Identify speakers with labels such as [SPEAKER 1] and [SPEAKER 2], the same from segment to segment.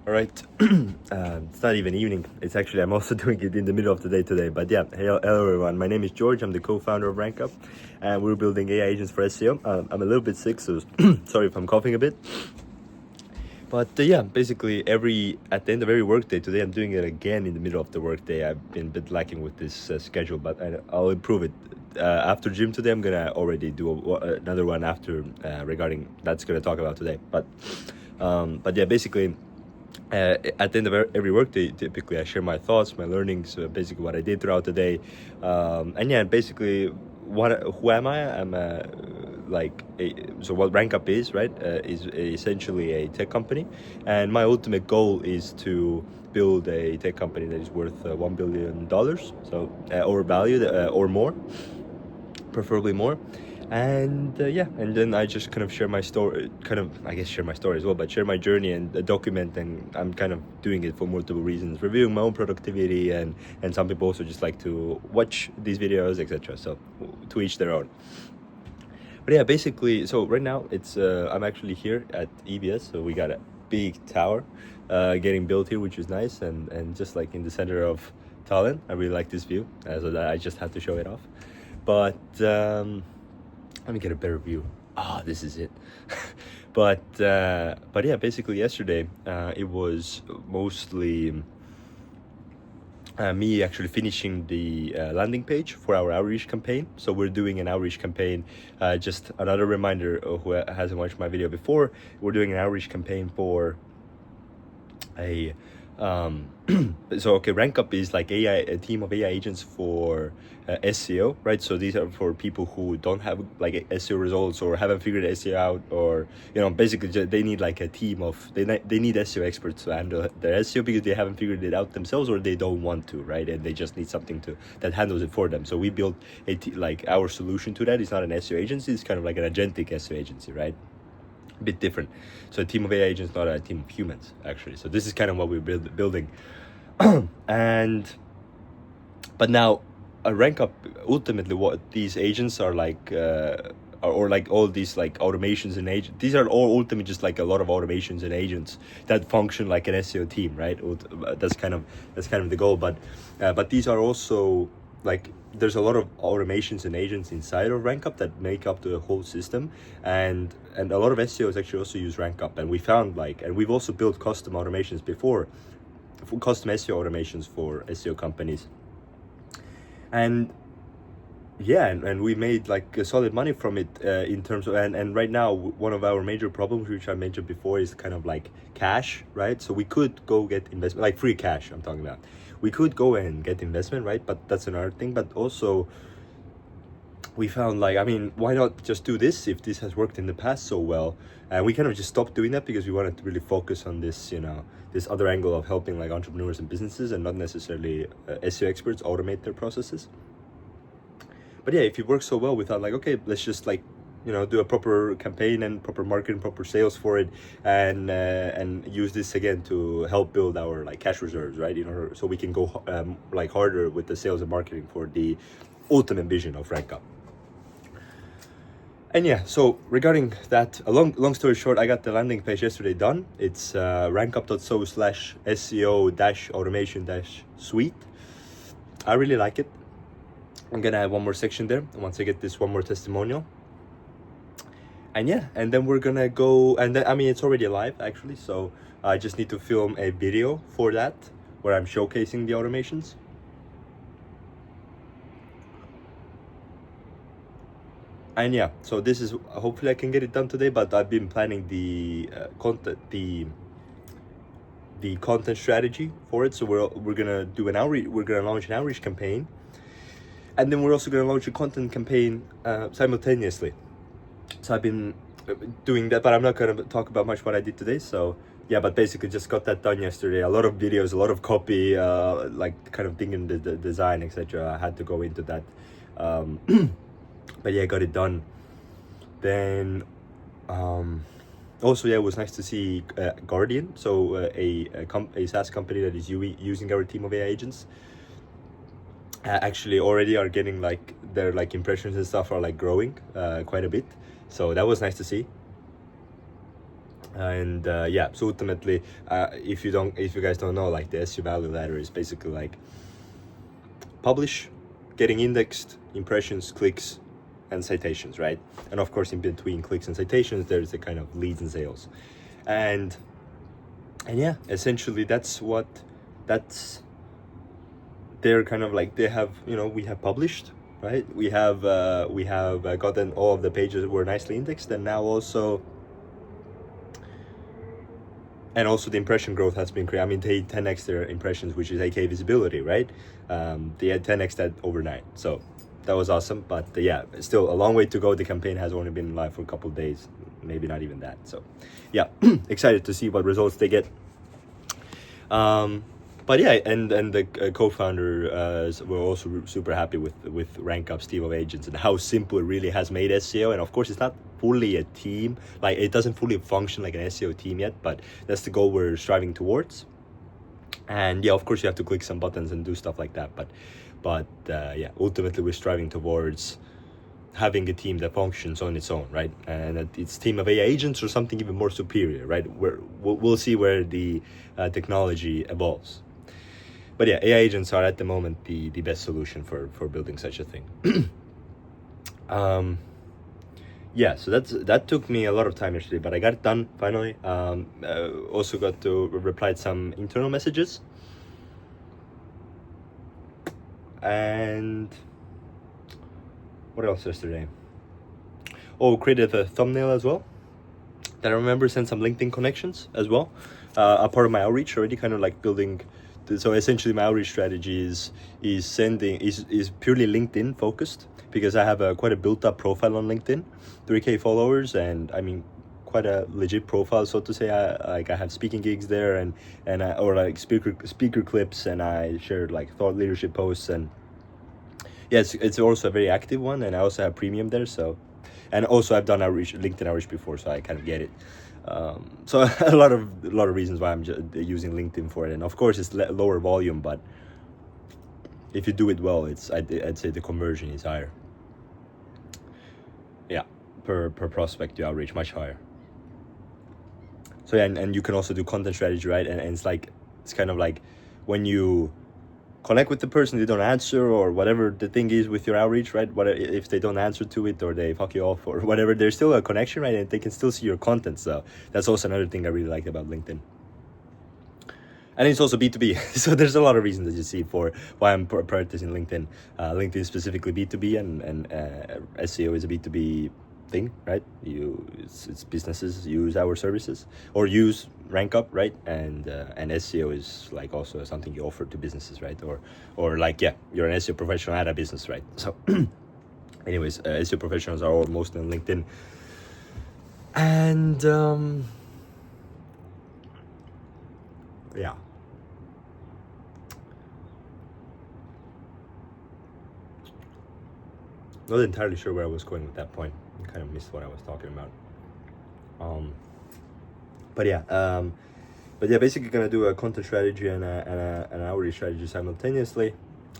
[SPEAKER 1] All right. It's not even evening. It's actually, I'm also doing it in the middle of the day today. But yeah, hello everyone. My name is George. I'm the co-founder of RankUp, and we're building AI agents for SEO. I'm a little bit sick, so sorry if I'm coughing a bit. But yeah, basically at the end of every workday today, I'm doing it again in the middle of the workday. I've been a bit lacking with this schedule, but I'll improve it. After gym today, I'm gonna already do another one after regarding that's gonna talk about today. But yeah, basically. At the end of every workday, typically I share my thoughts, my learnings, basically what I did throughout the day, and yeah, basically who am I? So what RankUp is, right? Is essentially a tech company, and my ultimate goal is to build a tech company that is worth $1 billion, so or valued or more, preferably more. And yeah, and then I just kind of share my story, share my story as well, but share my journey and document. And I'm kind of doing it for multiple reasons, reviewing my own productivity, and some people also just like to watch these videos, etc. So to each their own. But yeah, basically, so right now it's I'm actually here at EBS, so we got a big tower getting built here, which is nice, and just like in the center of Tallinn. I really like this view, so that I just had to show it off. But let me get a better view. This is it. But yeah, basically yesterday it was mostly me actually finishing the landing page for our outreach campaign. So we're doing an outreach campaign. Just another reminder who hasn't watched my video before, we're doing an outreach campaign for a so okay, RankUp is like a team of AI agents for SEO, right? So these are for people who don't have like SEO results or haven't figured SEO out, or basically they need like a team of they need SEO experts to handle their SEO because they haven't figured it out themselves, or they don't want to, right? And they just need something that handles it for them. So we built like our solution to that is not an SEO agency; it's kind of like an agentic SEO agency, right? A bit different. So a team of AI agents, not a team of humans, actually. So this is kind of what we're building. But now a RankUp, ultimately what these agents are like, or like all these like automations and agents, these are all ultimately just like a lot of automations and agents that function like an SEO team, right? That's kind of the goal. But these are also like, there's a lot of automations and agents inside of RankUp that make up the whole system, and a lot of SEOs actually also use RankUp. And we found and we've also built custom automations before, custom SEO automations for SEO companies. And yeah, and we made like a solid money from it in terms of, and right now one of our major problems, which I mentioned before, is kind of like cash, right? So we could go get investment, like free cash I'm talking about. We could go and get investment, right? But that's another thing. But also we found why not just do this if this has worked in the past so well? And we kind of just stopped doing that because we wanted to really focus on this, this other angle of helping like entrepreneurs and businesses, and not necessarily SEO experts automate their processes. But yeah, if it works so well, we thought okay, let's just do a proper campaign and proper marketing, proper sales for it, and use this again to help build our like cash reserves, right? So we can go harder with the sales and marketing for the ultimate vision of RankUp. And yeah, so regarding that, a long story short, I got the landing page yesterday done. It's rankup.so/SEO-automation-suite. I really like it. I'm gonna add one more section there once I get this one more testimonial. And yeah, and then we're gonna go, and then it's already live actually, so I just need to film a video for that where I'm showcasing the automations. And yeah, so this is, hopefully I can get it done today, but I've been planning the content strategy for it. So we're gonna do we're gonna launch an outreach campaign, and then we're also gonna launch a content campaign simultaneously. So I've been doing that, but I'm not gonna talk about much what I did today. So yeah, but basically just got that done yesterday. A lot of videos, a lot of copy, like kind of thinking the design, etc. I had to go into that. But yeah, I got it done. Then also, yeah, it was nice to see Guardian, so a SaaS company that is using our team of AI agents. Actually already are getting like their like impressions and stuff are like growing quite a bit, so that was nice to see. And yeah, so ultimately, if you guys don't know, like the SEO value ladder is basically like publish, getting indexed, impressions, clicks, and citations, right? And of course, in between clicks and citations, there's the kind of leads and sales, and yeah, essentially that's they're kind of like, they have, we have published, right? We have gotten all of the pages were nicely indexed, and now also the impression growth has been created. I mean, they 10x their impressions, which is aka visibility, right? They had 10x that overnight, so that was awesome. But yeah, still a long way to go. The campaign has only been live for a couple of days, maybe not even that. So yeah, excited to see what results they get. But yeah, and the co-founder were also super happy with Rank Up, Team of Agents, and how simple it really has made SEO. And of course, it's not fully a team, like it doesn't fully function like an SEO team yet, but that's the goal we're striving towards. And yeah, of course, you have to click some buttons and do stuff like that. But yeah, ultimately, we're striving towards having a team that functions on its own, right? And it's team of AI agents or something even more superior, right? We'll see where the technology evolves. But yeah, AI agents are at the moment the best solution for building such a thing. Yeah, so that took me a lot of time yesterday, but I got it done finally. Also got to reply to some internal messages. And what else yesterday? Oh, created a thumbnail as well. That I remember, sent some LinkedIn connections as well. A part of my outreach already, kind of like building. So essentially, my outreach strategy is purely LinkedIn focused, because I have quite a built up profile on LinkedIn, 3K followers, and I mean quite a legit profile, so to say. I have speaking gigs there, and or like speaker clips, and I shared like thought leadership posts, and yeah, it's also a very active one, and I also have premium there. So, and also I've done LinkedIn outreach before, so I kind of get it. So a lot of reasons why I'm just using LinkedIn for it, and of course it's lower volume, but if you do it well, I'd say the conversion is higher. Yeah, per prospect you outreach much higher. So yeah, and you can also do content strategy, right? And it's kind of like when you connect with the person, they don't answer, or whatever the thing is with your outreach, right? What if they don't answer to it, or they fuck you off, or whatever, there's still a connection, right? And they can still see your content. So that's also another thing I really like about LinkedIn. And it's also B2B. So there's a lot of reasons that you see for why I'm prioritizing LinkedIn. LinkedIn specifically B2B, and SEO is a B2B thing, right? It's businesses use our services or use Rank Up, right? And SEO is like also something you offer to businesses, right? Or like, yeah, you're an SEO professional at a business, right? So anyways, SEO professionals are all mostly on LinkedIn. And yeah. Not entirely sure where I was going with that point. I kind of missed what I was talking about. But yeah, basically gonna do a content strategy and an outreach strategy simultaneously.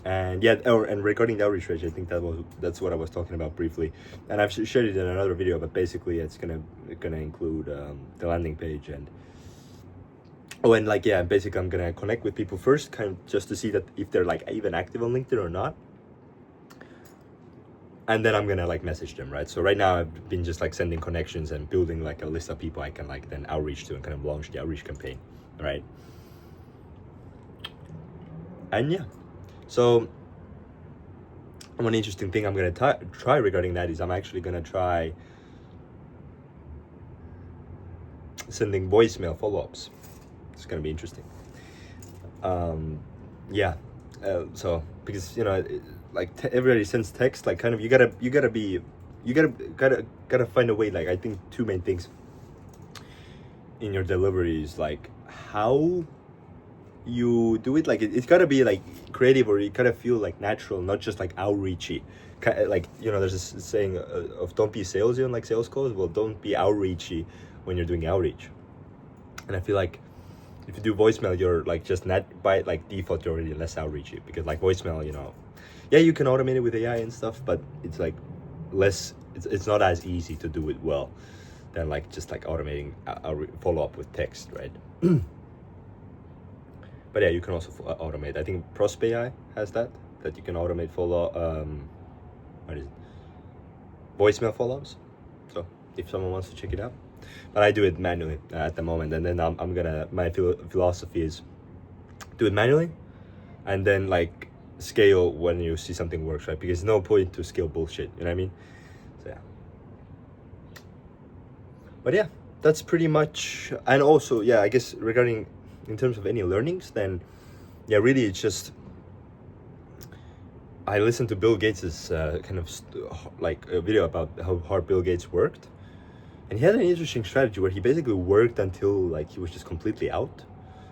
[SPEAKER 1] And yeah, and regarding the outreach strategy, I think that's what I was talking about briefly, and I've shared it in another video. But basically, it's gonna include the landing page, and like, yeah, basically I'm gonna connect with people first, kind of just to see that if they're like even active on LinkedIn or not. And then I'm gonna like message them, right? So right now I've been just like sending connections and building like a list of people I can like then outreach to and kind of launch the outreach campaign, right? And yeah, so one interesting thing I'm gonna try regarding that is I'm actually gonna try sending voicemail follow-ups. It's gonna be interesting. Yeah, so because like everybody sends text, like kind of you gotta find a way. Like I think two main things in your delivery is like how you do it. Like it's gotta be like creative, or you gotta feel like natural, not just like outreachy. Like there's this saying of don't be salesy on like sales calls. Well, don't be outreachy when you're doing outreach. And I feel like if you do voicemail, you're like just not by like default you're already less outreachy, because like voicemail, yeah, you can automate it with AI and stuff, but it's like less. It's not as easy to do it well. than like just like automating a follow up with text, right? But yeah, you can also automate. I think Prosp AI has that you can automate follow what is it? Voicemail follow-ups. So if someone wants to check it out, but I do it manually at the moment, and then I'm gonna, my philosophy is do it manually, and then like scale when you see something works, right? Because no point to scale bullshit, you know what I mean? So yeah. But yeah, that's pretty much. And also, yeah, I guess regarding in terms of any learnings, then yeah, really it's just I listened to Bill Gates's kind of like a video about how hard Bill Gates worked, and he had an interesting strategy where he basically worked until like he was just completely out,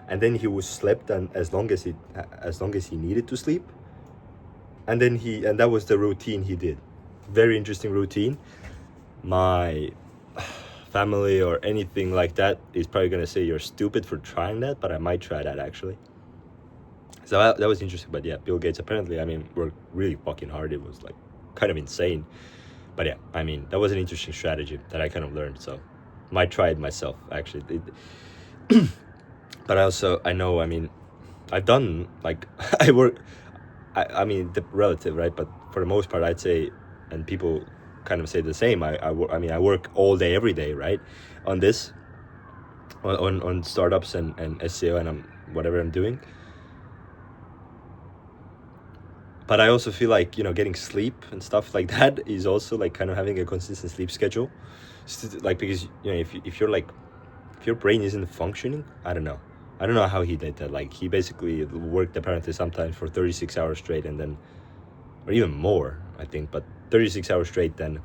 [SPEAKER 1] and then he was slept and as long as he needed to sleep, and then and that was the routine he did. Very interesting routine. My family or anything like that is probably gonna say you're stupid for trying that, but I might try that actually. So that was interesting. But yeah, Bill Gates apparently, I mean, worked really fucking hard. It was like kind of insane. But yeah, I mean, that was an interesting strategy that I kind of learned. So might try it myself actually. But I know, I mean, I've done like I mean, the relative, right? But for the most part, I'd say, and people kind of say the same. I work all day, every day, right? On this, on startups and SEO and whatever I'm doing. But I also feel like, you know, getting sleep and stuff like that is also like kind of having a consistent sleep schedule. Like, because, you know, if you're like, if your brain isn't functioning, I don't know how he did that. Like, he basically worked apparently sometimes for 36 hours straight, and then, or even more, I think, but 36 hours straight then.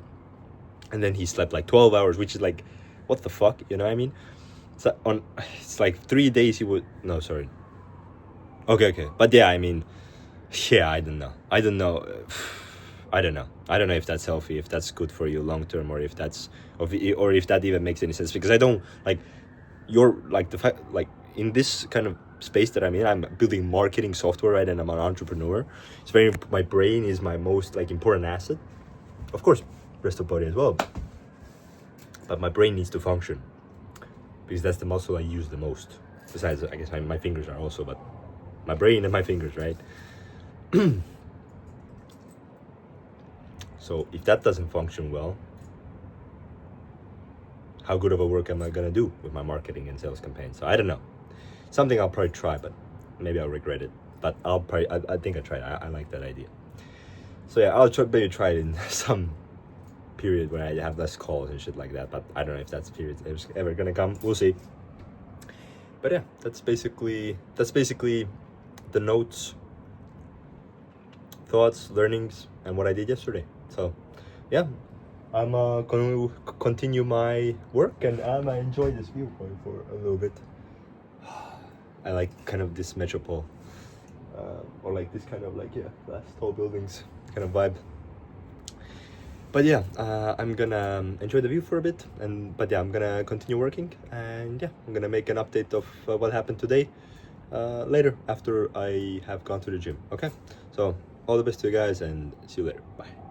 [SPEAKER 1] And then he slept like 12 hours, which is like, what the fuck, you know what I mean? So it's like 3 days he would, no, sorry. Okay. But yeah, I mean, yeah, I don't know if that's healthy, if that's good for you long term, or if that even makes any sense. Because I don't like, you're like the fact, like in this kind of space that I'm in, I'm building marketing software, right? And I'm an entrepreneur. My brain is my most like important asset. Of course, rest of body as well. But my brain needs to function because that's the muscle I use the most. Besides, I guess my fingers are also, but my brain and my fingers, right? So if that doesn't function well, how good of a work am I gonna do with my marketing and sales campaign? So I don't know. Something I'll probably try, but maybe I'll regret it. But I think I tried. I like that idea. So yeah, I'll maybe try it in some period where I have less calls and shit like that. But I don't know if that's period ever gonna come. We'll see. But yeah, that's basically the notes, thoughts, learnings, and what I did yesterday. So yeah, I'm going to continue my work, and I might enjoy this viewpoint for a little bit. I like kind of this metropole, or like this kind of like, yeah, glass tall buildings kind of vibe. But yeah, I'm gonna enjoy the view for a bit, but yeah, I'm gonna continue working, and yeah, I'm gonna make an update of what happened today later after I have gone to the gym. Okay, so all the best to you guys, and see you later. Bye.